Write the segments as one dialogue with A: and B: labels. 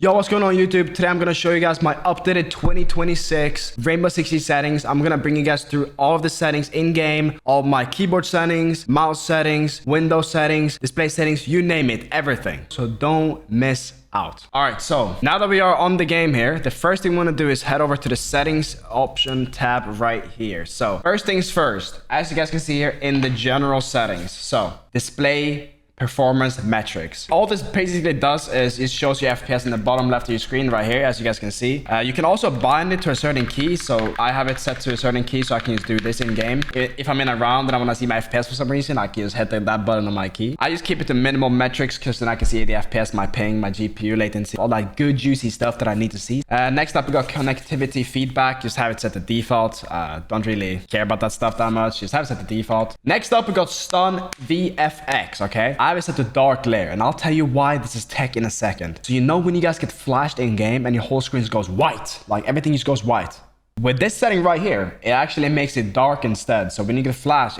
A: Yo, what's going on YouTube? Today I'm going to show you guys my updated 2026 Rainbow Six Siege settings. I'm going to bring you guys through all of the settings in game, all of my keyboard settings, mouse settings, window settings, display settings, you name it, everything. So don't miss out. All right, so now that we are on the game here, the first thing we want to do is head over to the settings option tab right here. So first things first, as you guys can see here in the general settings. So display performance metrics. All this basically does is it shows you FPS in the bottom left of your screen right here, as you guys can see. You can also bind it to a certain key. So I have it set to a certain key, so I can just do this in game. If I'm in a round and I want to see my FPS for some reason, I can just hit that button on my key. I just keep it to minimal metrics because then I can see the FPS, my ping, my GPU latency, all that good juicy stuff that I need to see. Next up, we got connectivity feedback. Just have it set to default. Don't really care about that stuff that much. Just have it set to default. Next up, we got stun VFX. Okay, I have it set to dark layer, and I'll tell you why this is tech in a second. So you know when you guys get flashed in game and your whole screen just goes white, like everything just goes white. With this setting right here, it actually makes it dark instead. So when you get flashed,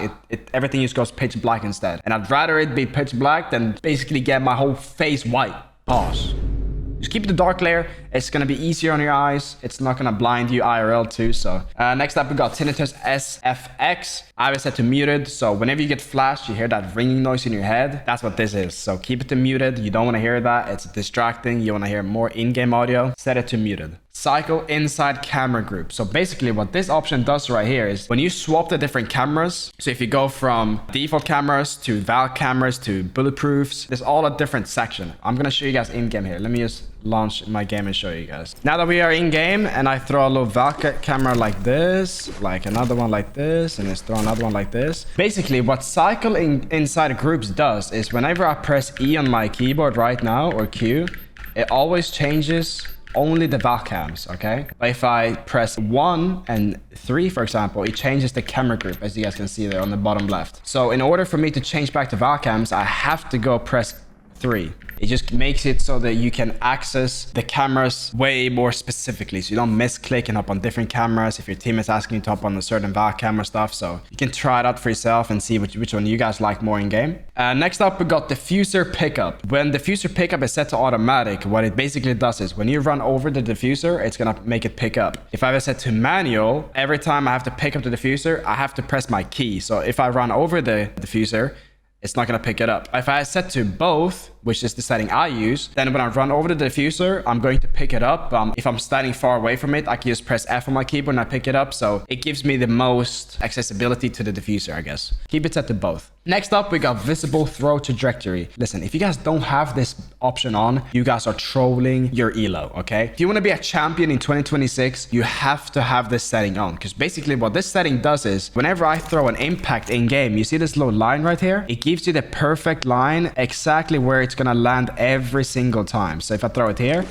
A: everything just goes pitch black instead. And I'd rather it be pitch black than basically get my whole face white. Pause. Just keep the dark layer. It's going to be easier on your eyes. It's not going to blind you IRL too. So next up, we got tinnitus SFX. I have it set to muted. So whenever you get flashed, you hear that ringing noise in your head. That's what this is. So keep it to muted. You don't want to hear that. It's distracting. You want to hear more in-game audio. Set it to muted. Cycle inside camera group. So basically what this option does right here is when you swap the different cameras. So if you go from default cameras to val cameras to bulletproofs, there's all a different section. I'm going to show you guys in game here. Let me just launch my game and show you guys. Now that we are in game and I throw a little val camera like this, like another one like this, and just throw another one like this. Basically what cycle inside groups does is whenever I press E on my keyboard right now or Q, it always changes only the val cams, okay? If I press 1 and 3, for example, it changes the camera group, as you guys can see there on the bottom left. So in order for me to change back to val cams, I have to go press 3. It just makes it so that you can access the cameras way more specifically. So you don't misclick and hop on different cameras if your team is asking you to hop on a certain val camera stuff. So you can try it out for yourself and see which one you guys like more in game. Next up, we got diffuser pickup. When diffuser pickup is set to automatic, what it basically does is when you run over the diffuser, it's going to make it pick up. If I have it set to manual, every time I have to pick up the diffuser, I have to press my key. So if I run over the diffuser, it's not going to pick it up. If I set to both, which is the setting I use, then when I run over the diffuser, I'm going to pick it up. If I'm standing far away from it, I can just press F on my keyboard and I pick it up. So it gives me the most accessibility to the diffuser, I guess. Keep it set to both. Next up, we got visible throw trajectory. Listen, if you guys don't have this option on, you guys are trolling your elo, okay? If you want to be a champion in 2026, you have to have this setting on. Because basically what this setting does is, whenever I throw an impact in game, you see this little line right here? It gives you the perfect line, exactly where it's gonna land every single time. So if I throw it here,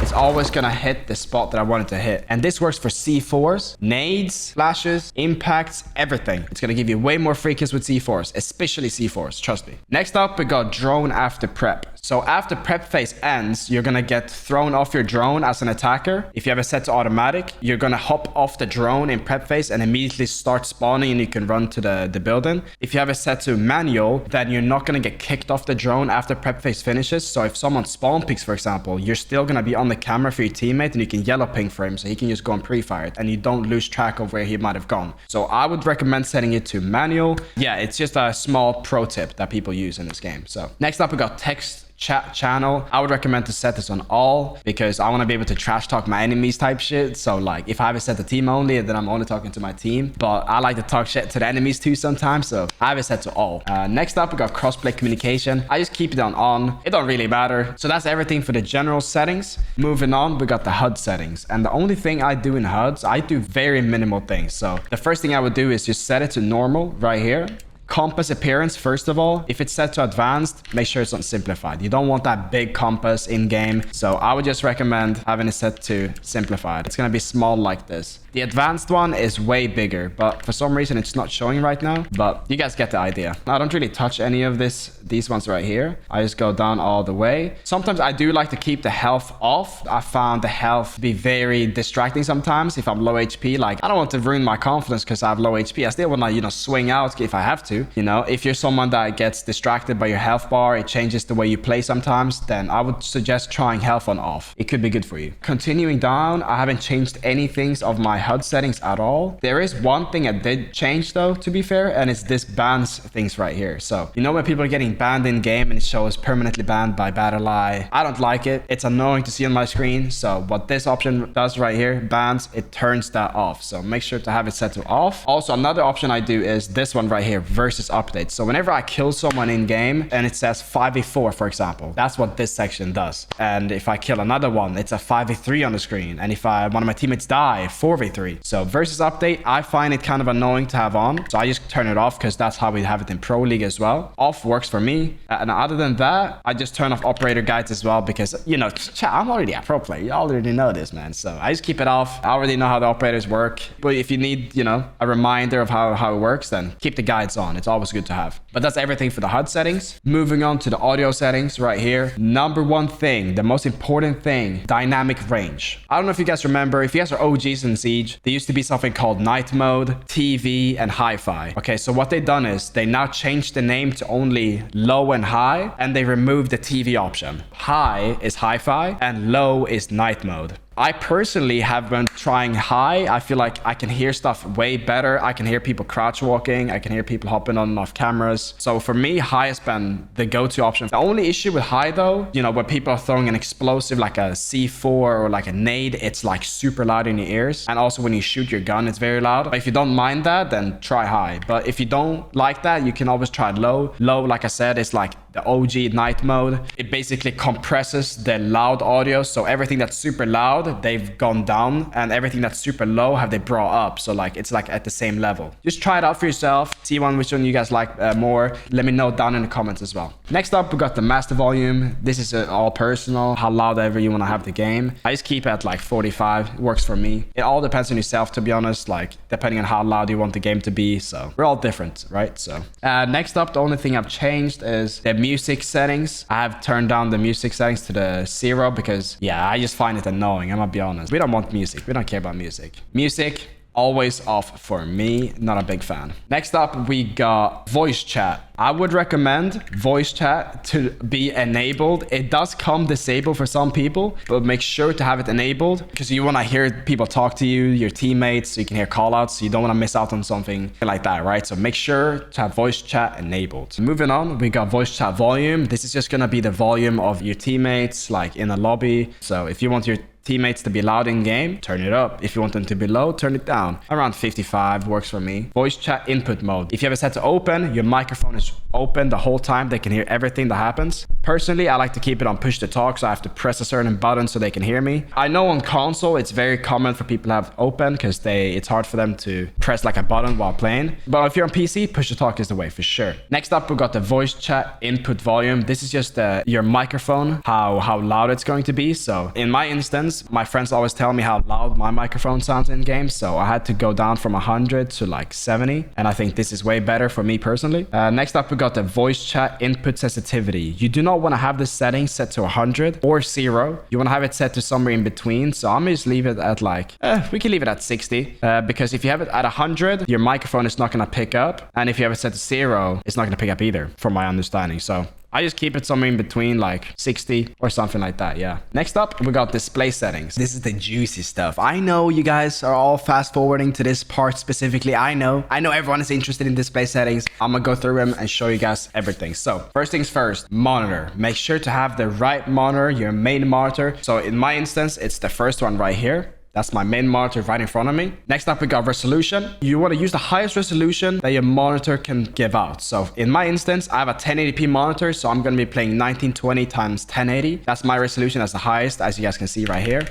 A: it's always gonna hit the spot that I want it to hit. And this works for C4s, nades, flashes, impacts, everything. It's gonna give you way more free kills with C4s, especially C4s, trust me. Next up, we got drone after prep. So after prep phase ends, you're gonna get thrown off your drone as an attacker. If you have it set to automatic, you're gonna hop off the drone in prep phase and immediately start spawning and you can run to the building. If you have it set to manual, then you're not gonna get kicked off the drone after prep phase finishes. So if someone spawn picks, for example, you're still gonna be on the camera for your teammate and you can yellow ping for him so he can just go and pre-fire it and you don't lose track of where he might have gone. So I would recommend setting it to manual. Yeah, it's just a small pro tip that people use in this game. So next up, we got text chat channel. I would recommend to set this on all because I want to be able to trash talk my enemies type shit. So like if I have it set to team only, then I'm only talking to my team, but I like to talk shit to the enemies too sometimes, so I have it set to all. Next up, we got crossplay communication. I just keep it on. It don't really matter. So that's everything for the general settings. Moving on, we got the HUD settings, and the only thing I do in HUDs, I do very minimal things. So the first thing I would do is just set it to normal right here. Compass appearance, first of all, if it's set to advanced, make sure it's on simplified. You don't want that big compass in game. So I would just recommend having it set to simplified. It's going to be small like this. The advanced one is way bigger, but for some reason it's not showing right now, but you guys get the idea. I don't really touch any of these ones right here. I just go down all the way. Sometimes I do like to keep the health off. I found the health to be very distracting sometimes if I'm low HP. Like I don't want to ruin my confidence because I have low HP. I still want to, swing out if I have to. to. You know, if you're someone that gets distracted by your health bar, it changes the way you play sometimes, then I would suggest trying health on off. It could be good for you. Continuing down, I haven't changed any things of my HUD settings at all. There is one thing I did change though, to be fair, and it's this bans things right here. So, you know when people are getting banned in game and it shows permanently banned by Battle Eye? I don't like it. It's annoying to see on my screen. So what this option does right here, bans, it turns that off. So make sure to have it set to off. Also, another option I do is this one right here, versus update. So whenever I kill someone in game and it says 5v4, for example, that's what this section does. And if I kill another one, it's a 5v3 on the screen. And if one of my teammates die, 4v3. So versus update, I find it kind of annoying to have on. So I just turn it off because that's how we have it in Pro League as well. Off works for me. And other than that, I just turn off operator guides as well because, you know, I'm already a pro player. You already know this, man. So I just keep it off. I already know how the operators work. But if you need, you know, a reminder of how it works, then keep the guides on. It's always good to have. But that's everything for the HUD settings. Moving on to the audio settings right here. Number one thing, the most important thing, dynamic range. I don't know if you guys remember, if you guys are OGs in Siege, there used to be something called night mode, TV, and hi-fi. Okay, so what they've done is they now changed the name to only low and high, and they removed the TV option. High is hi-fi and low is night mode. I personally have been trying high. I feel like I can hear stuff way better. I can hear people crouch walking. I can hear people hopping on and off cameras. So for me, high has been the go-to option. The only issue with high though, you know, when people are throwing an explosive like a C4 or like a nade, it's like super loud in your ears. And also when you shoot your gun, it's very loud. But if you don't mind that, then try high. But if you don't like that, you can always try low. Low, like I said, is like the OG night mode. It basically compresses the loud audio. So everything that's super loud, they've gone down, and everything that's super low have they brought up. So like it's like at the same level. Just try it out for yourself. See which one you guys like more. Let me know down in the comments as well. Next up, we got the master volume. This is all personal, how loud ever you want to have the game. I just keep it at like 45. It works for me. It all depends on yourself, to be honest, like depending on how loud you want the game to be. So we're all different, right? So next up, the only thing I've changed is the music settings. I have turned down the music settings to the 0 because, yeah, I just find it annoying. I'm gonna be honest. We don't want music. We don't care about music. Music, always off for me. Not a big fan. Next up, we got voice chat. I would recommend voice chat to be enabled. It does come disabled for some people, but make sure to have it enabled because you want to hear people talk to you, your teammates, so you can hear call outs. So you don't want to miss out on something like that, right? So make sure to have voice chat enabled. Moving on, we got voice chat volume. This is just going to be the volume of your teammates, like in a lobby. So if you want your teammates to be loud in game, turn it up. If you want them to be low, turn it down. Around 55 works for me. Voice chat input mode. If you have it set to open, your microphone is open the whole time. They can hear everything that happens. Personally, I like to keep it on push to talk, so I have to press a certain button so they can hear me. I know on console, it's very common for people to have open because it's hard for them to press like a button while playing. But if you're on PC, push to talk is the way for sure. Next up, we got the voice chat input volume. This is just your microphone, how loud it's going to be. So in my instance, my friends always tell me how loud my microphone sounds in games, so I had to go down from 100 to like 70, and I think this is way better for me personally. Next up, we got the voice chat input sensitivity. You do not want to have this setting set to 100 or 0. You want to have it set to somewhere in between, so I'm gonna just leave it at like, we can leave it at 60, because if you have it at 100, your microphone is not going to pick up, and if you have it set to 0, it's not going to pick up either, from my understanding. So I just keep it somewhere in between, like 60 or something like that, yeah. Next up, we got display settings. This is the juicy stuff. I know you guys are all fast forwarding to this part specifically. I know everyone is interested in display settings. I'm gonna go through them and show you guys everything. So first things first, monitor. Make sure to have the right monitor, your main monitor. So in my instance, it's the first one right here. That's my main monitor right in front of me. Next up, we got resolution. You want to use the highest resolution that your monitor can give out. So in my instance, I have a 1080p monitor, so I'm going to be playing 1920 times 1080. That's my resolution. That's the highest, as you guys can see right here.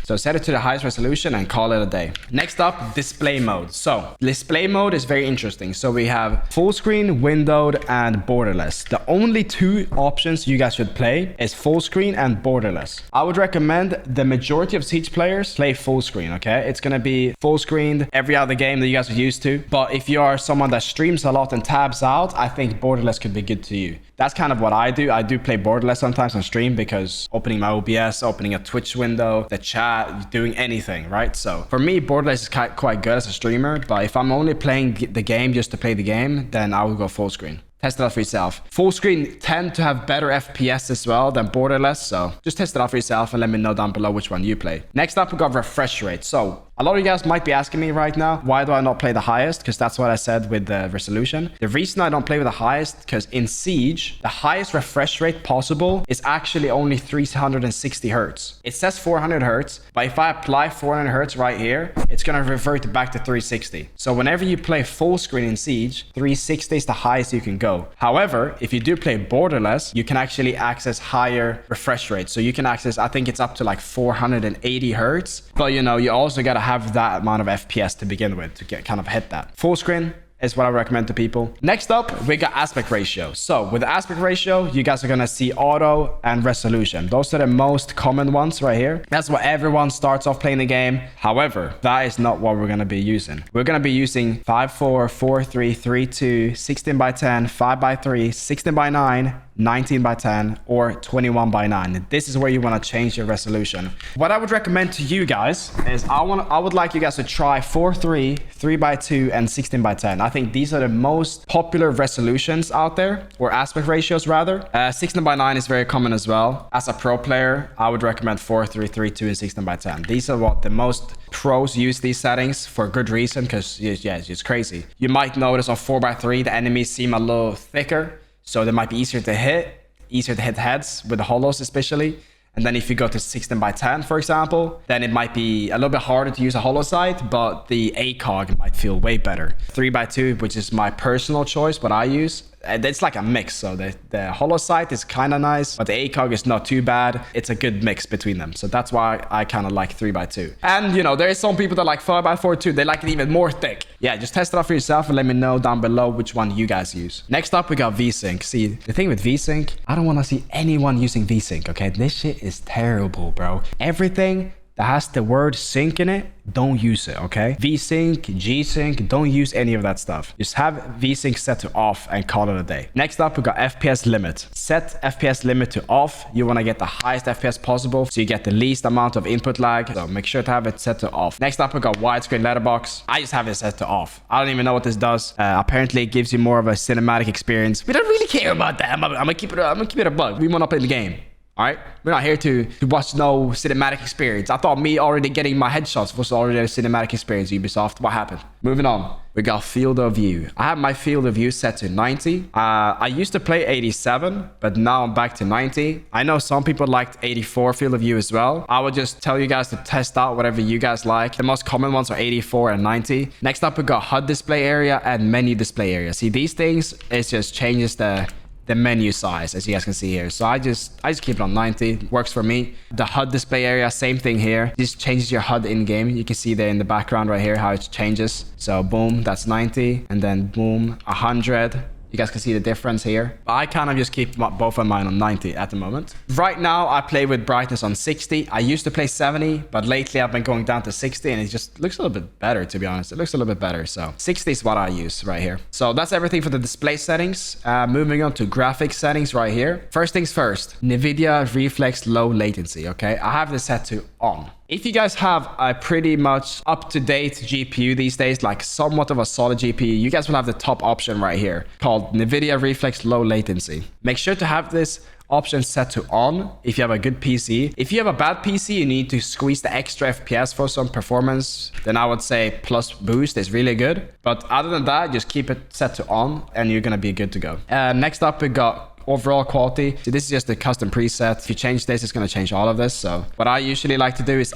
A: So set it to the highest resolution and call it a day. Next up, display mode. So display mode is very interesting. So we have full screen, windowed, and borderless. The only two options you guys should play is full screen and borderless. I would recommend the majority of Siege players play full screen, okay? It's gonna be full screened every other game that you guys are used to. But if you are someone that streams a lot and tabs out, I think borderless could be good to you. That's kind of what I do. I do play borderless sometimes on stream because opening my OBS, opening a Twitch window, the chat, doing anything, right? So for me, borderless is quite good as a streamer, but if I'm only playing the game just to play the game, then I will go full screen. Test it out for yourself. Full screen tend to have better FPS as well than borderless, so just test it out for yourself and let me know down below which one you play. Next up, we got refresh rate. So a lot of you guys might be asking me right now, why do I not play the highest? Because that's what I said with the resolution. The reason I don't play with the highest, because in Siege, the highest refresh rate possible is actually only 360 hertz. It says 400 hertz, but if I apply 400 hertz right here, it's going to revert back to 360. So whenever you play full screen in Siege, 360 is the highest you can go. However, if you do play borderless, you can actually access higher refresh rates. So you can access, I think it's up to like 480 hertz. But you know, you also got to have that amount of FPS to begin with to get kind of hit that. Full screen is what I recommend to people. Next up, we got aspect ratio. So with the aspect ratio, you guys are gonna see auto and resolution. Those are the most common ones right here. That's what everyone starts off playing the game. However, that is not what we're gonna be using. We're gonna be using 5:4, 4:3, 3:2, 16:10, 5:3, 16:9, 19:10, or 21:9. This is where you want to change your resolution. What I would recommend to you guys is I would like you guys to try 4:3, 3:2, and 16:10. I think these are the most popular resolutions out there, or aspect ratios rather. 16:9 is very common as well. As a pro player, I would recommend 4:3, 3:2, and 16:10. These are what the most pros use these settings for good reason, because yeah, it's just crazy. You might notice on 4:3, the enemies seem a little thicker. So they might be easier to hit heads with the holos especially. And then if you go to 16:10, for example, then it might be a little bit harder to use a holo sight, but the ACOG might feel way better. 3:2, which is my personal choice, what I use. It's like a mix. So the holo sight is kind of nice, but the ACOG is not too bad. It's a good mix between them. So that's why I kind of like 3:2. And you know, there is some people that like 5:4 too. They like it even more thick. Yeah, just test it out for yourself and let me know down below which one you guys use. Next up, we got VSync. See, the thing with VSync, I don't want to see anyone using VSync, okay? This shit is terrible, bro. Everything that has the word sync in it, don't use it, okay? VSync, G-Sync, don't use any of that stuff. Just have VSync set to off and call it a day. Next up, we got FPS limit. Set FPS limit to off. You want to get the highest FPS possible, so you get the least amount of input lag. So make sure to have it set to off. Next up, we got widescreen letterbox. I just have it set to off. I don't even know what this does. Apparently, it gives you more of a cinematic experience. We don't really care about that. I'm gonna keep it a bug. We want to play the game. All right, we're not here to watch no cinematic experience. I thought me already getting my headshots was already a cinematic experience, Ubisoft. What happened? Moving on, we got field of view. I have my field of view set to 90. I used to play 87, but now I'm back to 90. I know some people liked 84 field of view as well. I would just tell you guys to test out whatever you guys like. The most common ones are 84 and 90. Next up, we got HUD display area and menu display area. See, these things, it just changes the menu size, as you guys can see here. So I just keep it on 90. Works for me. The HUD display area, same thing here. Just changes your HUD in game. You can see there in the background right here how it changes. So boom, that's 90, and then boom, 100. You guys can see the difference here. But I kind of just keep both of mine on 90 at the moment. Right now, I play with brightness on 60. I used to play 70, but lately I've been going down to 60, and it just looks a little bit better, to be honest. It looks a little bit better. So 60 is what I use right here. So that's everything for the display settings. Moving on to graphics settings right here. First things first, Nvidia Reflex low latency, okay? I have this set to on. If you guys have a pretty much up-to-date GPU these days, like somewhat of a solid GPU, you guys will have the top option right here called Nvidia Reflex Low Latency. Make sure to have this option set to on if you have a good PC. If you have a bad PC, you need to squeeze the extra FPS for some performance, then I would say plus boost is really good. But other than that, just keep it set to on and you're gonna be good to go. Next up, we got overall quality. So this is just a custom preset. If you change this, it's going to change all of this. So what I usually like to do is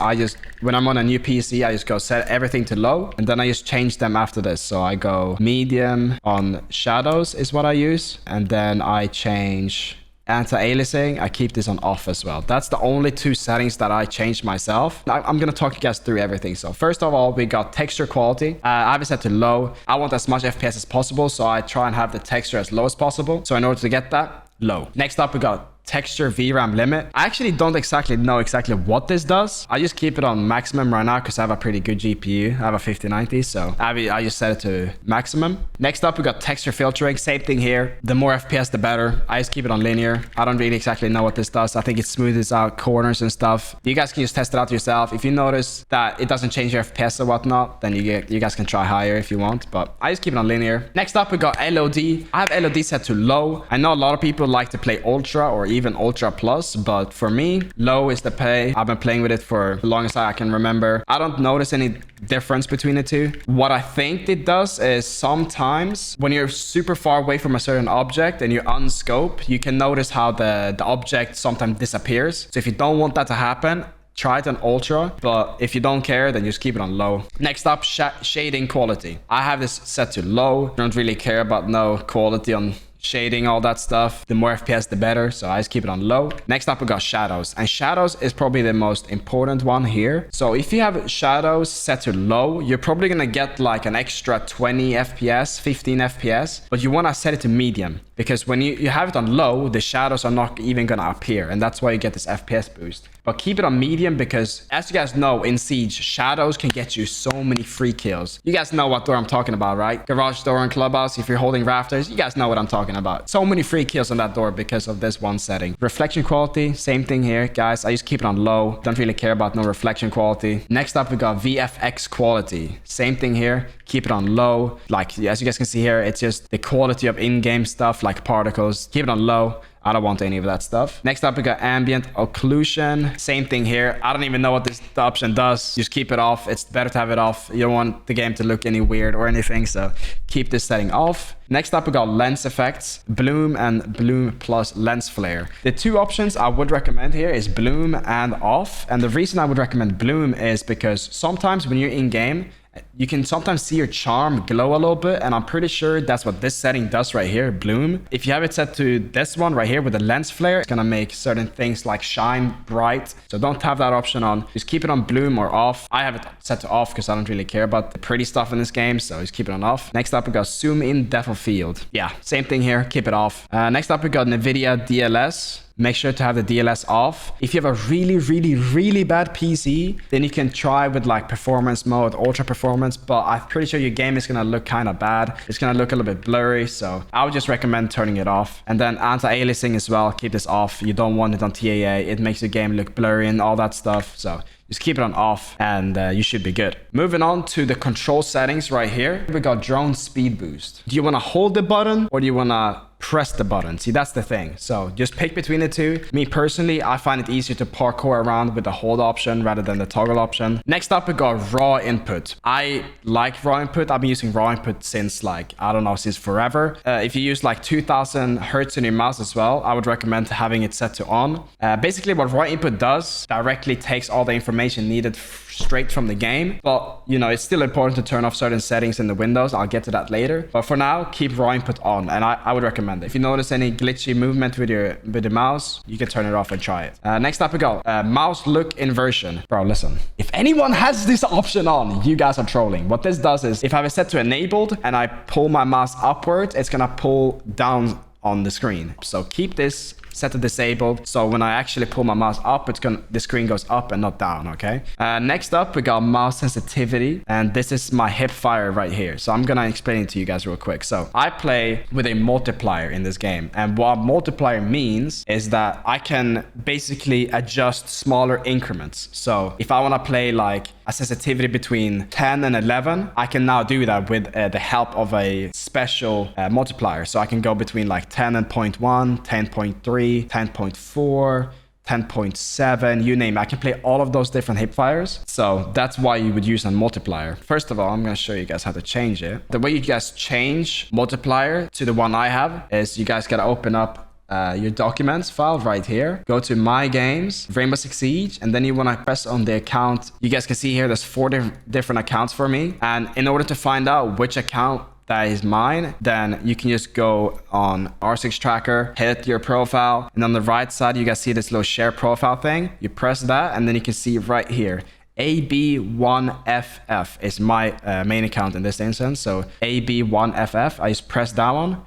A: when I'm on a new PC, I just go set everything to low, and then I just change them after this. So I go medium on shadows is what I use, and then I change anti-aliasing. I keep this on off as well. That's the only two settings that I changed myself. I'm gonna talk you guys through everything. So first of all, we got texture quality. I have it set to low. I want as much FPS as possible, so I try and have the texture as low as possible. So in order to get that, low. Next up, we got texture VRAM limit. I actually don't exactly know what this does. I just keep it on maximum right now because I have a pretty good GPU. I have a 5090, so I just set it to maximum. Next up, we got texture filtering. Same thing here. The more FPS, the better. I just keep it on linear. I don't really exactly know what this does. I think it smooths out corners and stuff. You guys can just test it out yourself. If you notice that it doesn't change your FPS or whatnot, then you guys can try higher if you want, but I just keep it on linear. Next up, we got LOD. I have LOD set to low. I know a lot of people like to play ultra or even ultra plus, but for me, low is the play. I've been playing with it for the longest I can remember. I don't notice any difference between the two. What I think it does is sometimes when you're super far away from a certain object and you're on scope, you can notice how the object sometimes disappears. So if you don't want that to happen, try it on ultra, but if you don't care, then just keep it on low. Next up, shading quality. I have this set to low. Don't really care about no quality on shading, all that stuff. The more FPS, the better. So I just keep it on low. Next up, we got shadows. And shadows is probably the most important one here. So if you have shadows set to low, you're probably going to get like an extra 20 FPS, 15 FPS. But you want to set it to medium. Because when you have it on low, the shadows are not even going to appear. And that's why you get this FPS boost. But keep it on medium because, as you guys know, in Siege, shadows can get you so many free kills. You guys know what door I'm talking about, right? Garage door and clubhouse, if you're holding rafters, you guys know what I'm talking about. So many free kills on that door because of this one setting. Reflection quality, same thing here, guys. I just keep it on low. Don't really care about no reflection quality. Next up, we got VFX quality. Same thing here. Keep it on low. Like, as you guys can see here, it's just the quality of in-game stuff like particles. Keep it on low. I don't want any of that stuff. Next up, we got ambient occlusion. Same thing here. I don't even know what this option does. Just keep it off. It's better to have it off. You don't want the game to look any weird or anything, so keep this setting off. Next up, we got lens effects, bloom and bloom plus lens flare. The two options I would recommend here is bloom and off. And the reason I would recommend bloom is because sometimes when you're in game, you can sometimes see your charm glow a little bit, and I'm pretty sure that's what this setting does right here, bloom. If you have it set to this one right here with the lens flare, it's gonna make certain things like shine bright. So don't have that option on. Just keep it on bloom or off. I have it set to off because I don't really care about the pretty stuff in this game, so just keep it on off. Next up, we got zoom in depth of field. Yeah, same thing here, keep it off. Next up, we got Nvidia DLS. Make sure to have the DLS off. If you have a really bad PC, then you can try with like performance mode, ultra performance, but I'm pretty sure your game is gonna look kind of bad. It's gonna look a little bit blurry, so I would just recommend turning it off. And then anti-aliasing as well, keep this off. You don't want it on TAA. It makes your game look blurry and all that stuff, so just keep it on off and you should be good. Moving on to the control settings right here. We got drone speed boost. Do you want to hold the button or do you want to press the button? See, that's the thing. So just pick between the two. Me personally, I find it easier to parkour around with the hold option rather than the toggle option. Next up, we got raw input. I like raw input. I've been using raw input since like, I don't know, since forever. If you use like 2000 hertz in your mouse as well, I would recommend having it set to on. Basically what raw input does directly takes all the information needed straight from the game, but you know, it's still important to turn off certain settings in the windows. I'll get to that later, but for now, keep raw input on, and I would recommend it. If you notice any glitchy movement with the mouse, you can turn it off and try it. Next up, we go mouse look inversion. Bro, listen, if anyone has this option on, you guys are trolling. What this does is, if I have it set to enabled and I pull my mouse upwards, it's gonna pull down on the screen. So keep this set to disabled, so when I actually pull my mouse up, the screen goes up and not down. Okay. Next up, we got mouse sensitivity, and this is my hip fire right here. So I'm gonna explain it to you guys real quick. So I play with a multiplier in this game, and what multiplier means is that I can basically adjust smaller increments. So if I want to play like a sensitivity between 10 and 11, I can now do that with the help of a special multiplier. So I can go between like 10 and 0.1, 10.3, 10.4, 10.7, you name it. I can play all of those different hip fires. So that's why you would use a multiplier. First of all, I'm going to show you guys how to change it. The way you guys change multiplier to the one I have is you guys got to open up your documents file right here. Go to my games, Rainbow Six Siege, and then you want to press on the account. You guys can see here, there's 4 different accounts for me. And in order to find out which account that is mine, then you can just go on R6 tracker, hit your profile, and on the right side you guys see this little share profile thing. You press that, and then you can see right here AB1FF is my main account in this instance. So AB1FF, I just press that one,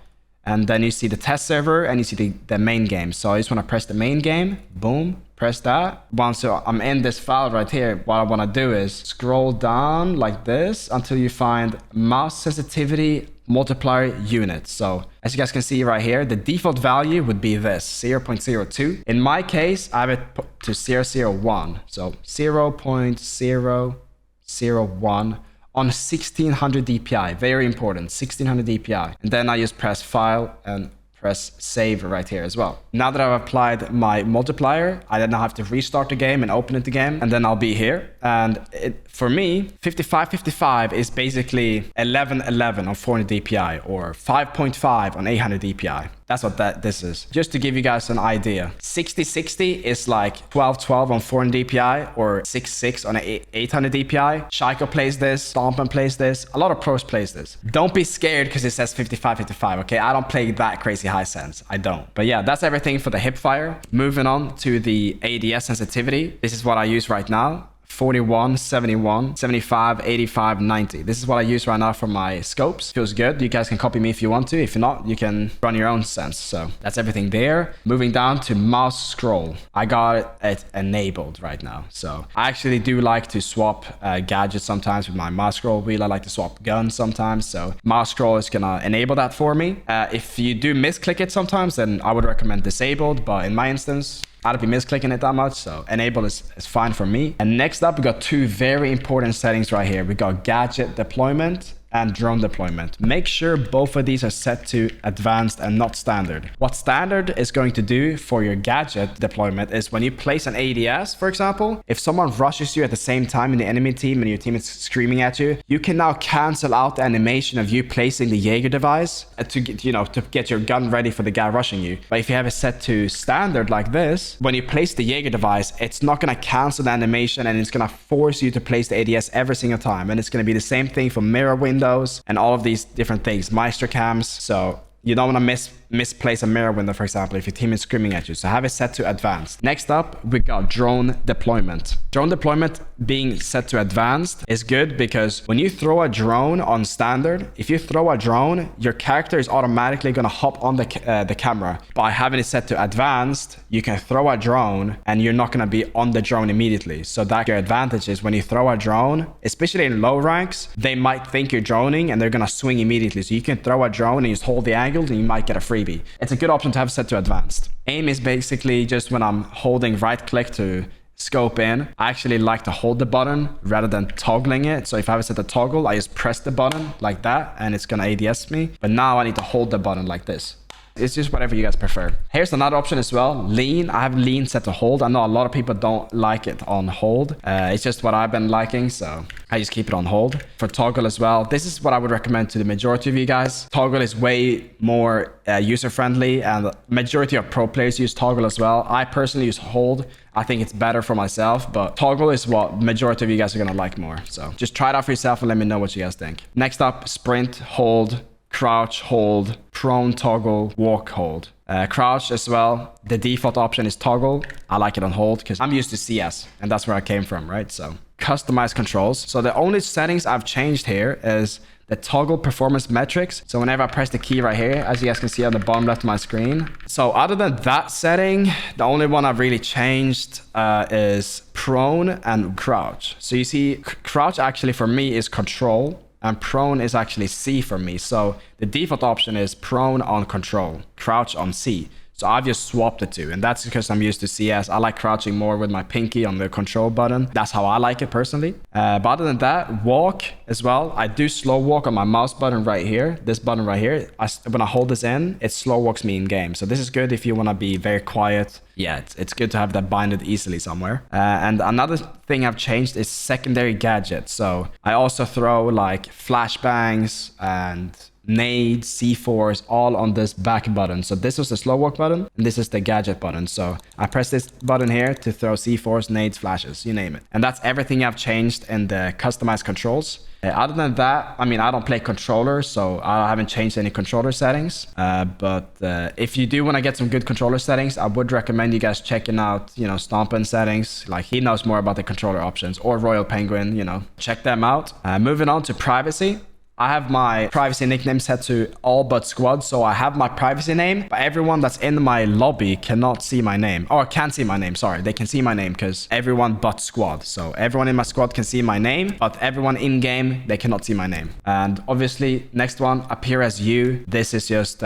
A: And then you see the test server and you see the main game. So I just want to press the main game. Boom. Press that. Once I'm in this file right here, what I want to do is scroll down like this until you find mouse sensitivity multiplier unit. So as you guys can see right here, the default value would be this 0.02. In my case, I have it put to 0.001. So 0.001 on 1600 DPI. Very important, 1600 DPI. And then I just press file and press save right here as well. Now that I've applied my multiplier, I then have to restart the game and open it again, and then I'll be here. And for me, 5555 is basically 1111 on 400 DPI or 5.5 on 800 DPI. That's what this is. Just to give you guys an idea. 6060 is like 1212 on 400 DPI or 66 on 800 DPI. Shaiko plays this, Stompin plays this. A lot of pros plays this. Don't be scared because it says 5555, okay? I don't play that crazy high sense. I don't. But yeah, that's everything for the hipfire. Moving on to the ADS sensitivity. This is what I use right now. 41, 71, 75, 85, 90. This is what I use right now for my scopes. Feels good. You guys can copy me if you want to. If not, you can run your own sense. So that's everything there. Moving down to mouse scroll. I got it enabled right now. So I actually do like to swap gadgets sometimes with my mouse scroll wheel. I like to swap guns sometimes. So mouse scroll is gonna enable that for me. If you do misclick it sometimes, then I would recommend disabled. But in my instance, I don't be misclicking it that much, so enable is fine for me. And next up, we got two very important settings right here. We got gadget deployment and drone deployment. Make sure both of these are set to advanced and not standard. What standard is going to do for your gadget deployment is when you place an ADS, for example, if someone rushes you at the same time in the enemy team and your team is screaming at you, you can now cancel out the animation of you placing the Jaeger device to get your gun ready for the guy rushing you. But if you have it set to standard like this, when you place the Jaeger device, it's not going to cancel the animation and it's going to force you to place the ADS every single time. And it's going to be the same thing for mirror windows and all of these different things, Meister cams. So you don't want to misplace a mirror window, for example, if your team is screaming at you. So have it set to advanced. Next up, we got drone deployment. Drone deployment being set to advanced is good because when you throw a drone on standard, if you throw a drone, your character is automatically going to hop on the camera. By having it set to advanced, you can throw a drone and you're not going to be on the drone immediately. So that your advantage is when you throw a drone, especially in low ranks, they might think you're droning and they're going to swing immediately. So you can throw a drone and just hold the angle and you might get a freebie. It's a good option to have set to advanced. Aim is basically just when I'm holding right click to scope in. I actually like to hold the button rather than toggling it. So if I have it set to toggle, I just press the button like that and it's gonna ADS me. But now I need to hold the button like this. It's just whatever you guys prefer. Here's another option as well. Lean. I have lean set to hold. I know a lot of people don't like it on hold. It's just what I've been liking, so I just keep it on hold. For toggle as well, this is what I would recommend to the majority of you guys. Toggle is way more user-friendly, and majority of pro players use toggle as well. I personally use hold. I think it's better for myself, but toggle is what majority of you guys are gonna like more. So just try it out for yourself and let me know what you guys think. Next up, sprint, hold, crouch, hold, prone, toggle, walk, hold. Crouch as well. The default option is toggle. I like it on hold because I'm used to CS and that's where I came from, right? So customize controls. So the only settings I've changed here is the toggle performance metrics. So whenever I press the key right here, as you guys can see on the bottom left of my screen. So other than that setting, the only one I've really changed is prone and crouch. So you see, crouch actually for me is control. And prone is actually C for me. So the default option is prone on control, crouch on C. So I've just swapped the two, and that's because I'm used to CS. I like crouching more with my pinky on the control button. That's how I like it personally. But other than that, walk as well. I do slow walk on my mouse button right here. This button right here. When I hold this in, it slow walks me in game. So this is good if you want to be very quiet. Yeah, it's good to have that binded easily somewhere. And another thing I've changed is secondary gadgets. So I also throw like flashbangs and nades, C4s, all on this back button. So this was the slow walk button, and this is the gadget button. So I press this button here to throw C4s, nades, flashes, you name it. And that's everything I've changed in the customized controls. Other than that, I mean, I don't play controller, so I haven't changed any controller settings. But if you do want to get some good controller settings, I would recommend you guys checking out, Stompin settings. Like, he knows more about the controller options, or Royal Penguin, check them out. Moving on to privacy. I have my privacy nickname set to all but squad. So I have my privacy name, but everyone that's in my lobby cannot see my name, or can't see my name. Sorry, they can see my name because everyone but squad. So everyone in my squad can see my name, but everyone in game, they cannot see my name. And obviously, next one, appear as you. This is just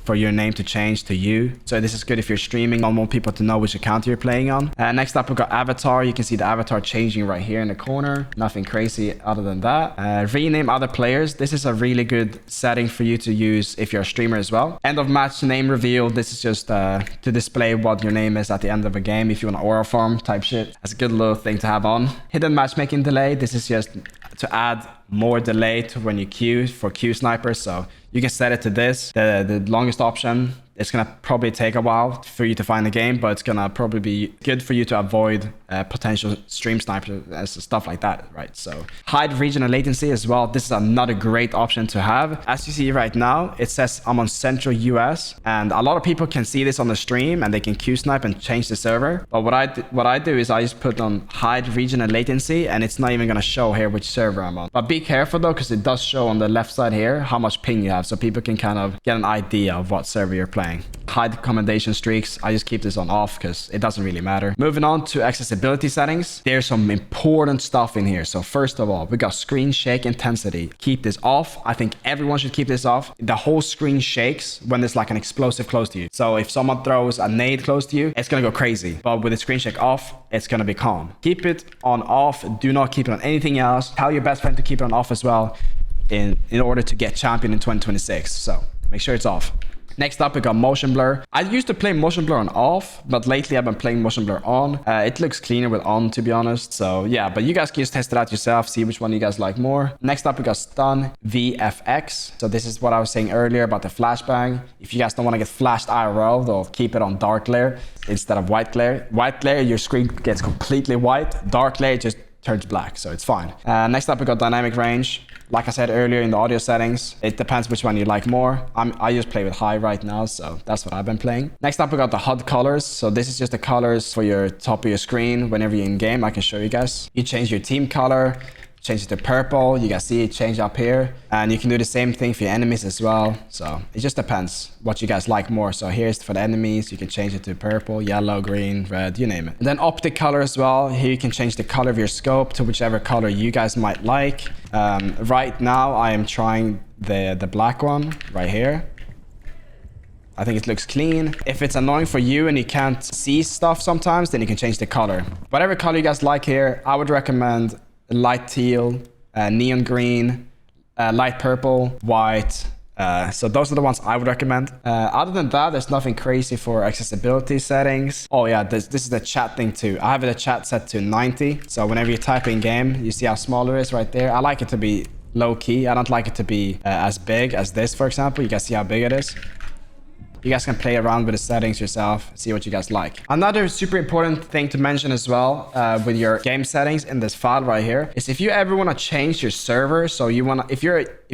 A: for your name to change to you. So this is good if you're streaming. I want people to know which account you're playing on. Next up, we've got avatar. You can see the avatar changing right here in the corner. Nothing crazy other than that. Rename other players. This is a really good setting for you to use if you're a streamer as well. End of match name reveal. This is just to display what your name is at the end of a game if you want to aura farm type shit. That's a good little thing to have on. Hidden matchmaking delay. This is just to add more delay to when you queue for queue snipers. So you can set it to this, the longest option. It's going to probably take a while for you to find the game, but it's going to probably be good for you to avoid potential stream snipers and stuff like that, right? So hide regional latency as well. This is another great option to have. As you see right now, it says I'm on Central US, and a lot of people can see this on the stream and they can queue snipe and change the server. But what I do is I just put on hide regional latency, and it's not even going to show here which server I'm on. But be careful though, because it does show on the left side here how much ping you have, so people can kind of get an idea of what server you're playing. Hide commendation streaks. I just keep this on off because it doesn't really matter. Moving on to accessibility settings. There's some important stuff in here. So first of all, we got screen shake intensity. Keep this off. I think everyone should keep this off. The whole screen shakes when there's like an explosive close to you. So if someone throws a nade close to you, it's gonna go crazy. But with the screen shake off, it's gonna be calm. Keep it on off. Do not keep it on anything else. Tell your best friend to keep it on off as well in order to get champion in 2026. So make sure it's off. Next up, we got motion blur. I used to play motion blur on off, but lately I've been playing motion blur on. It looks cleaner with on, to be honest. So yeah, but you guys can just test it out yourself, see which one you guys like more. Next up, we got stun VFX. So this is what I was saying earlier about the flashbang. If you guys don't want to get flashed IRL, they'll keep it on dark glare instead of white glare. White glare, your screen gets completely white. Dark glare just turns black, so it's fine. Next up, we got dynamic range. Like I said earlier in the audio settings, it depends which one you like more. I just play with high right now, so that's what I've been playing. Next up, we got the HUD colors. So this is just the colors for your top of your screen whenever you're in game. I can show you guys. You change your team color, change it to purple. You guys see it change up here. And you can do the same thing for your enemies as well. So it just depends what you guys like more. So here's for the enemies. You can change it to purple, yellow, green, red, you name it. And then optic color as well. Here you can change the color of your scope to whichever color you guys might like. Right now, I am trying the black one right here. I think it looks clean. If it's annoying for you and you can't see stuff sometimes, then you can change the color. Whatever color you guys like here, I would recommend light teal, neon green, light purple, white. So those are the ones I would recommend. Other than that, there's nothing crazy for accessibility settings. Oh yeah, this is the chat thing too. I have the chat set to 90. So whenever you type in game, you see how small it is right there. I like it to be low key. I don't like it to be as big as this, for example. You guys see how big it is? You guys can play around with the settings yourself, see what you guys like. Another super important thing to mention as well with your game settings in this file right here is if you ever want to change your server. So you want to, if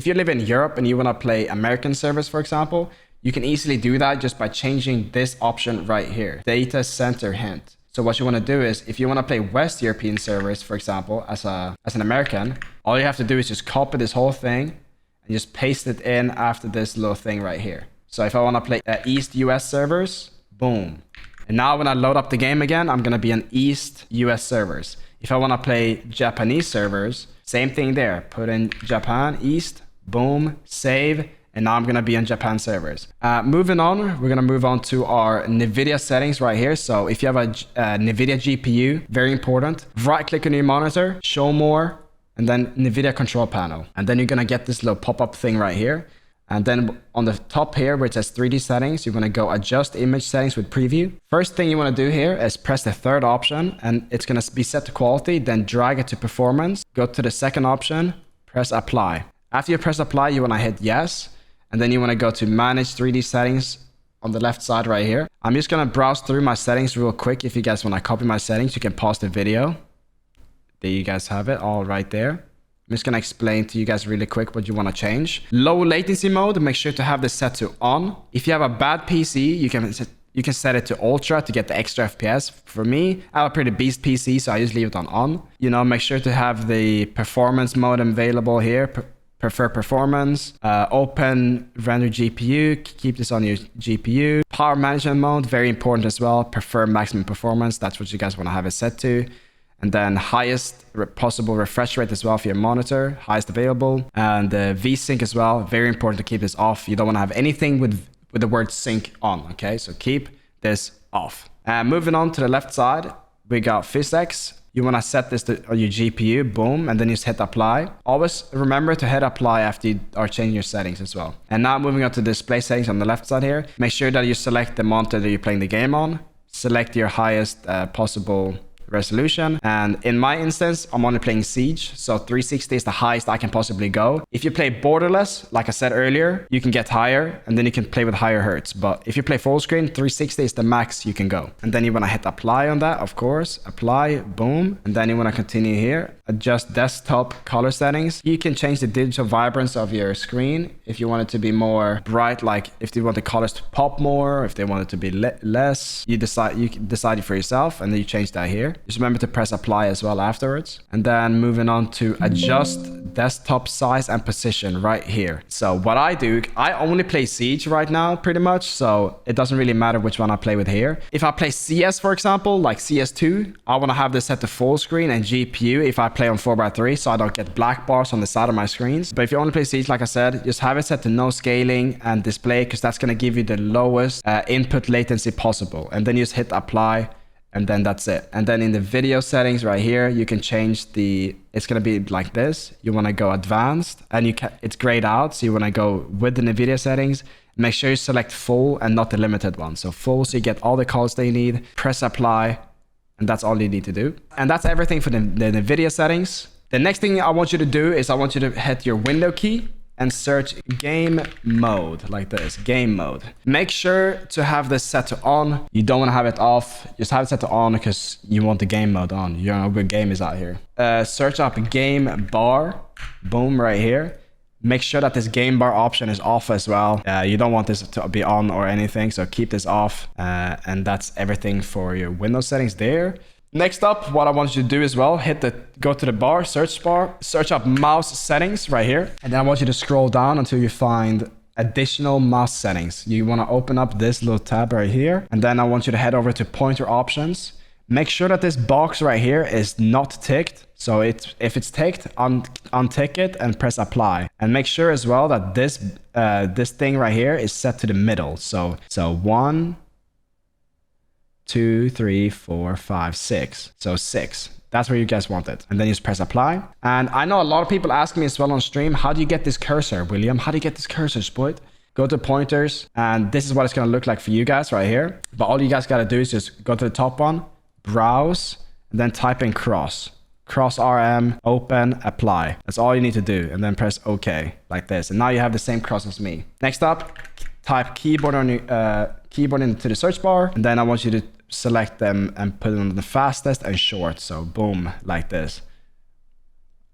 A: you live in Europe and you want to play American servers, for example, you can easily do that just by changing this option right here, data center hint. So what you want to do is if you want to play West European servers, for example, as an American, all you have to do is just copy this whole thing and just paste it in after this little thing right here. So if I want to play East US servers, boom. And now when I load up the game again, I'm going to be on East US servers. If I want to play Japanese servers, same thing there. Put in Japan, East, boom, save. And now I'm going to be on Japan servers. Moving on, we're going to move on to our Nvidia settings right here. So if you have a Nvidia GPU, very important. Right click on your monitor, show more, and then Nvidia control panel. And then you're going to get this little pop-up thing right here. And then on the top here where it says 3D settings, you're going to go adjust image settings with preview. First thing you want to do here is press the third option and it's going to be set to quality. Then drag it to performance. Go to the second option, press apply. After you press apply, you want to hit yes. And then you want to go to manage 3D settings on the left side right here. I'm just going to browse through my settings real quick. If you guys want to copy my settings, you can pause the video. There you guys have it all right there. I'm just going to explain to you guys really quick what you want to change. Low latency mode, make sure to have this set to on. If you have a bad PC, you can set it to ultra to get the extra FPS. For me, I have a pretty beast PC, so I just leave it on. You know, make sure to have the performance mode available here. prefer performance, open render GPU, keep this on your GPU. Power management mode, very important as well. Prefer maximum performance. That's what you guys want to have it set to. And then highest possible refresh rate as well for your monitor, highest available. And VSync as well, very important to keep this off. You don't want to have anything with the word sync on, okay? So keep this off. Moving on to the left side, we got physics. You want to set this to your GPU, boom, and then you just hit apply. Always remember to hit apply after you are changing your settings as well. And now moving on to display settings on the left side here. Make sure that you select the monitor that you're playing the game on. Select your highest possible resolution, and in my instance I'm only playing Siege, so 360 is the highest I can possibly go. If you play borderless, like I said earlier, you can get higher and then you can play with higher hertz, but if you play full screen, 360 is the max you can go. And then you want to hit apply on that, of course, apply, boom, and then you want to continue here. Adjust desktop color settings. You can change the digital vibrance of your screen if you want it to be more bright, like if you want the colors to pop more, if they want it to be less, you can decide it for yourself, and then you change that here. Just remember to press apply as well afterwards. And then moving on to adjust desktop size and position right here. So what I do, I only play Siege right now pretty much, so it doesn't really matter which one I play with here. If I play CS, for example, like CS2, I want to have this set to full screen and GPU if I play on 4x3, so I don't get black bars on the side of my screens. But if you only play Siege, like I said, just have it set to no scaling and display, because that's going to give you the lowest input latency possible. And then you just hit apply, and then that's it. And then in the video settings right here, you can change it's going to be like this. You want to go advanced, and it's grayed out, so you want to go with the Nvidia settings. Make sure you select full and not the limited one. So full, so you get all the colors that you need. Press apply, and that's all you need to do. And that's everything for the Nvidia settings. The next thing I want you to do is I want you to hit your window key and search game mode like this, game mode. Make sure to have this set to on. You don't want to have it off. Just have it set to on because you want the game mode on. You know what game is out here. Search up game bar, boom, right here. Make sure that this game bar option is off as well. You don't want this to be on or anything, so keep this off. And that's everything for your Windows settings there. Next up, what I want you to do as well, go to the bar, search up mouse settings right here. And then I want you to scroll down until you find additional mouse settings. You want to open up this little tab right here. And then I want you to head over to pointer options. Make sure that this box right here is not ticked. So if it's ticked, untick it and press apply. And make sure as well that this thing right here is set to the middle. So 1, 2, 3, 4, 5, 6. So 6. That's where you guys want it. And then you just press apply. And I know a lot of people ask me as well on stream, how do you get this cursor, William? How do you get this cursor, Spoit? Go to pointers, and this is what it's going to look like for you guys right here. But all you guys got to do is just go to the top one, browse, and then type in cross RM, open, apply. That's all you need to do. And then press OK like this. And now you have the same cross as me. Next up, type keyboard into the search bar, and then I want you to select them and put it on the fastest and short. So boom, like this,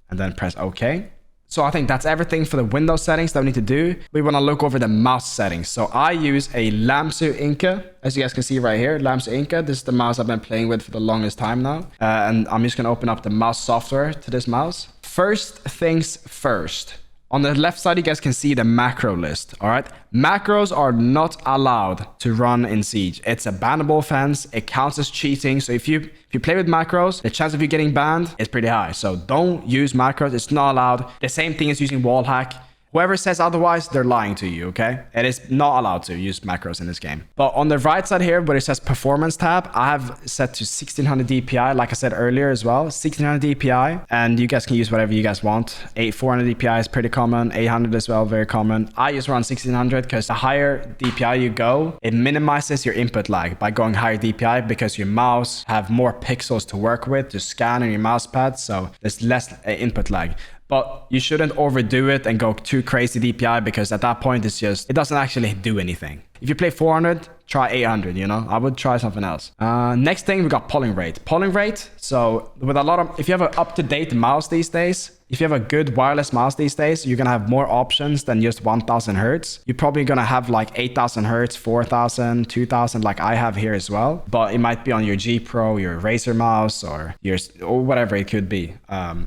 A: and then press OK. So I think that's everything for the Windows settings that we need to do. We want to look over the mouse settings. So I use a Lamsu Inca, as you guys can see right here, Lamsu Inca. This is the mouse I've been playing with for the longest time now. And I'm just going to open up the mouse software to this mouse. First things first. On the left side, you guys can see the macro list, all right? Macros are not allowed to run in Siege. It's a bannable offense. It counts as cheating. So if you play with macros, the chance of you getting banned is pretty high. So don't use macros. It's not allowed. The same thing as using wall hack. Whoever says otherwise, they're lying to you, okay? It is not allowed to use macros in this game. But on the right side here, where it says performance tab, I have set to 1600 DPI, like I said earlier as well, 1600 DPI. And you guys can use whatever you guys want. 400 DPI is pretty common. 800 as well, very common. I use around 1600 because the higher DPI you go, it minimizes your input lag by going higher DPI because your mouse have more pixels to work with to scan on your mouse pad. So there's less input lag. But you shouldn't overdo it and go too crazy DPI, because at that point it doesn't actually do anything. If you play 400, try 800, you know? I would try something else. Next thing, we got polling rate. Polling rate, so with a lot of, if you have an up-to-date mouse these days, if you have a good wireless mouse these days, you're gonna have more options than just 1000 hertz. You're probably gonna have like 8000 hertz, 4000, 2000, like I have here as well. But it might be on your G Pro, your Razer mouse, or whatever it could be.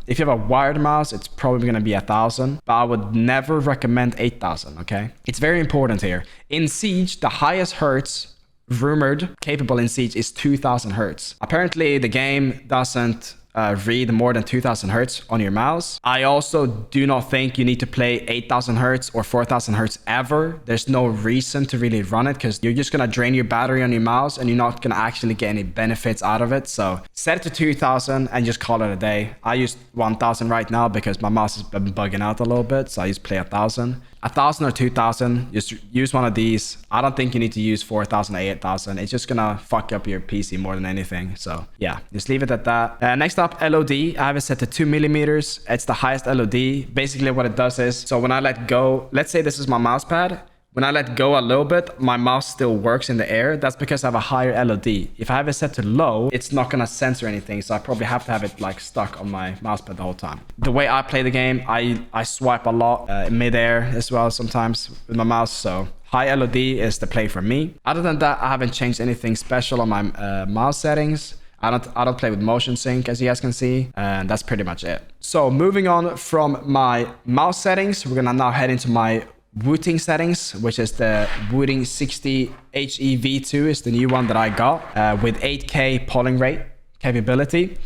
A: If you have a wired mouse, it's probably gonna be 1000, but I would never recommend 8000, okay? It's very important here. In Siege, the highest hertz rumored capable in Siege is 2000 hertz. Apparently, the game doesn't read more than 2000 hertz on your mouse. I also do not think you need to play 8000 hertz or 4000 hertz ever. There's no reason to really run it because you're just gonna drain your battery on your mouse and you're not gonna actually get any benefits out of it. So set it to 2000 and just call it a day. I use 1000 right now because my mouse has been bugging out a little bit, so I just play 1000. 1000 or 2000, just use one of these. I don't think you need to use 4000 or 8000. It's just gonna fuck up your PC more than anything. So yeah, just leave it at that. Next up, LOD. I have it set to 2 millimeters. It's the highest LOD. Basically what it does is, so when I let go, let's say this is my mouse pad. When I let go a little bit, my mouse still works in the air. That's because I have a higher LOD. If I have it set to low, it's not gonna censor anything. So I probably have to have it like stuck on my mouse pad the whole time. The way I play the game, I swipe a lot in midair as well sometimes with my mouse. So high LOD is the play for me. Other than that, I haven't changed anything special on my mouse settings. I don't play with motion sync, as you guys can see, and that's pretty much it. So moving on from my mouse settings, we're gonna now head into my WOOTING settings, which is the WOOTING 60 HEV2 is the new one that I got with 8K polling rate capability.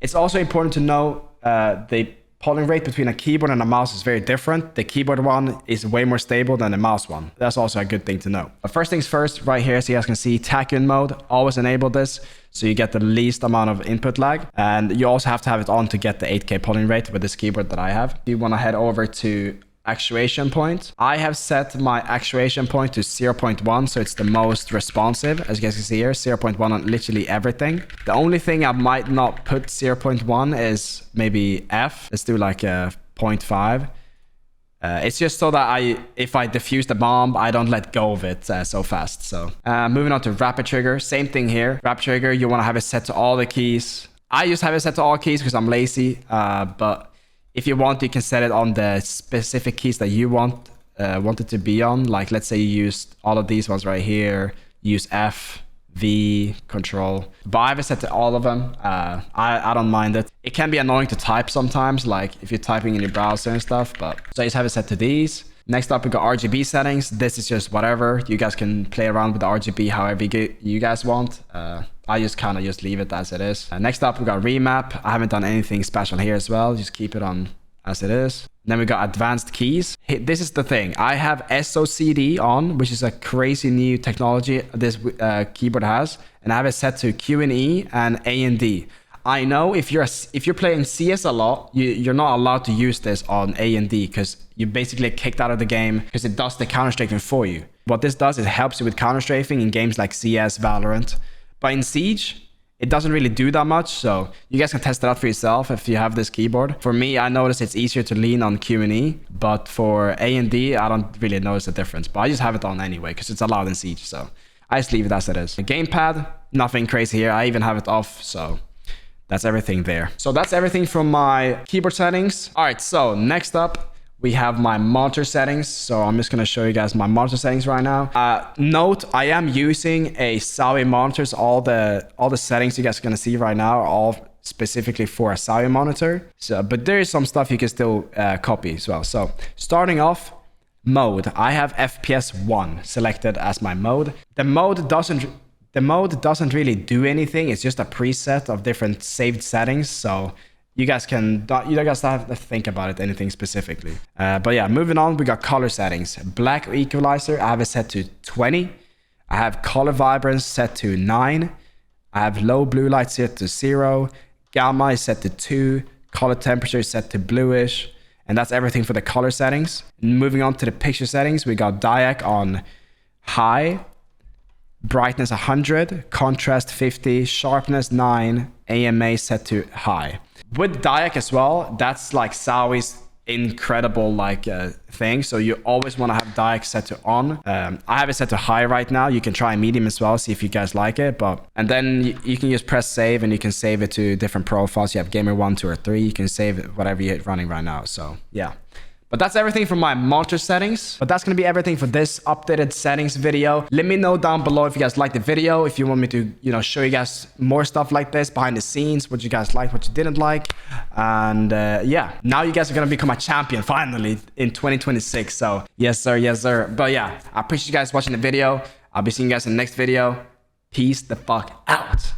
A: It's also important to know the polling rate between a keyboard and a mouse is very different. The keyboard one is way more stable than the mouse one. That's also a good thing to know. But first things first, right here, as you guys can see, tachyon mode, always enable this so you get the least amount of input lag. And you also have to have it on to get the 8K polling rate with this keyboard that I have. You want to head over to actuation point. I have set my actuation point to 0.1, so it's the most responsive, as you guys can see here, 0.1 on literally everything. The only thing I might not put 0.1 is maybe F. Let's do like a 0.5. It's just so that if I defuse the bomb, I don't let go of it so fast. So moving on to rapid trigger, same thing here. Rapid trigger, you want to have it set to all the keys. I just have it set to all keys because I'm lazy, but if you want, you can set it on the specific keys that you want it to be on. Like, let's say you used all of these ones right here. Use F, V, Control. But I have it set to all of them. I don't mind it. It can be annoying to type sometimes, like if you're typing in your browser and stuff. But so I just have it set to these. Next up, we got RGB settings. This is just whatever. You guys can play around with the RGB however you guys want. I just kind of just leave it as it is. Next up, we got remap. I haven't done anything special here as well. Just keep it on as it is. Then we got advanced keys. This is the thing. I have SOCD on, which is a crazy new technology this keyboard has. And I have it set to Q and E and A and D. I know if you're playing CS a lot, you're not allowed to use this on A and D because you basically get kicked out of the game because it does the counter strafing for you. What this does is it helps you with counter strafing in games like CS, Valorant. But in Siege, it doesn't really do that much, so you guys can test it out for yourself if you have this keyboard. For me, I notice it's easier to lean on Q and E, but for A and D, I don't really notice the difference. But I just have it on anyway because it's allowed in Siege, so I just leave it as it is. The gamepad, nothing crazy here. I even have it off, so that's everything there. So that's everything from my keyboard settings. All right, so next up, we have my monitor settings. So I'm just gonna show you guys my monitor settings right now. Note, I am using a Zowie monitors. All the settings you guys are gonna see right now are all specifically for a Zowie monitor. So, but there is some stuff you can still copy as well. So starting off, mode. I have FPS 1 selected as my mode. The mode doesn't really do anything. It's just a preset of different saved settings. So you guys don't have to think about it anything specifically. But yeah, moving on, we got color settings. Black equalizer, I have it set to 20. I have color vibrance set to 9. I have low blue light set to 0. Gamma is set to 2. Color temperature is set to bluish. And that's everything for the color settings. Moving on to the picture settings, we got diac on high, brightness 100, contrast 50, sharpness 9, AMA set to high. With diac as well, that's like Zowie's incredible like thing. So you always want to have DIAC set to on. I have it set to high right now. You can try medium as well, see if you guys like it. And then you can just press save, and you can save it to different profiles. You have gamer 1, 2, or 3. You can save it, whatever you're running right now. So yeah. But that's everything for my monitor settings. But that's going to be everything for this updated settings video. Let me know down below if you guys liked the video, if you want me to, you know, show you guys more stuff like this behind the scenes, what you guys liked, what you didn't like. And yeah, now you guys are going to become a champion finally in 2026. So yes, sir. Yes, sir. But yeah, I appreciate you guys watching the video. I'll be seeing you guys in the next video. Peace the fuck out.